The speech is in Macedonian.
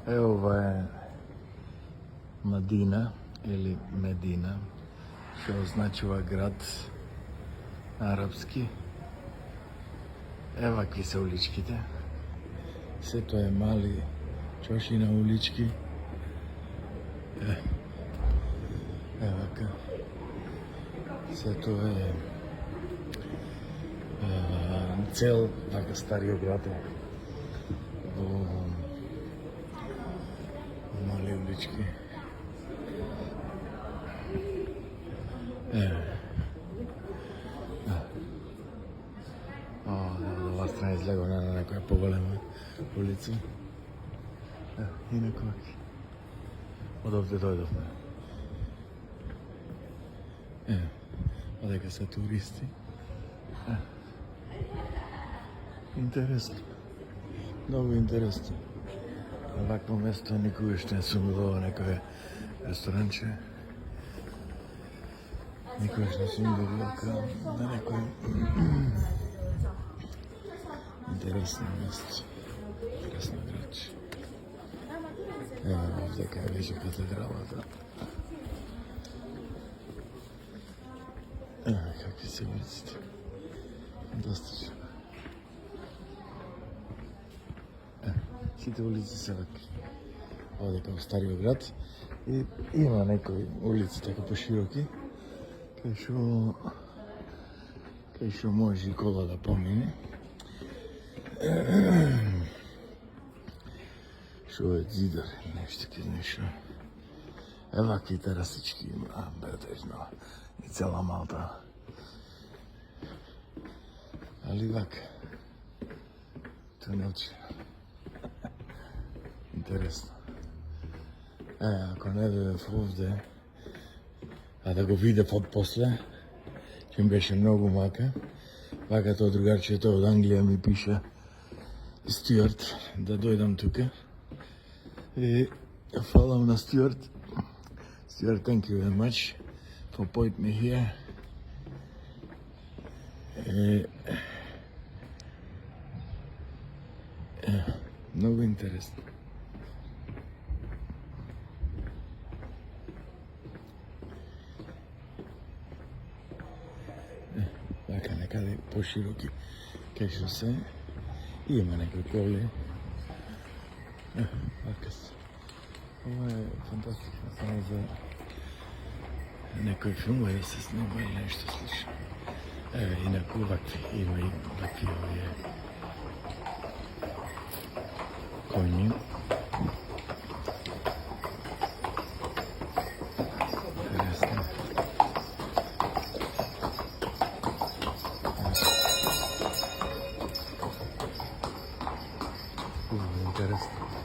Ова е Мадина или Медина, што означува град на арапски. Евакви се уличките. Сето е мали чошина улички. Евака. Сето е цел така стариот град е во мали улички. Ова страна излего на некоја поголема улица. Инако од овде дојдовме. Одека се туристи. Интересно. Многу интересно. Овакво место никогаш не сум бил во некој ресторанче. Никогаш не сум бил на некој интересно место. Интересно градче. Ево овде кај веќе катедралата. Какви се улиците. Фантастично. Сите улици се вакви. Овде како стариот град. И има некои улици така пошироки, кај што може и кола да помине. Што е зидар, нешто ки нешто. Вакви терасички има, бетежно. И цела Малта. Али вака. Тунелче. Интересно. Ако не дојдев овде, а да го видев од после, ќе ми беше многу мака. Вака тоа другарчето од Англија ми пише Стюарт да дојдам тука. И фалам на Стюарт. Stewart, thank you very much for pointing me here. Много интересно. Вака некаде пошироки кај што се. Има некои коли. Вака се. Ова е фантастична само за некој филм да се снима или нешто слично. Инаку вакви, има и вакви овие коњи. Интересно. Интересно.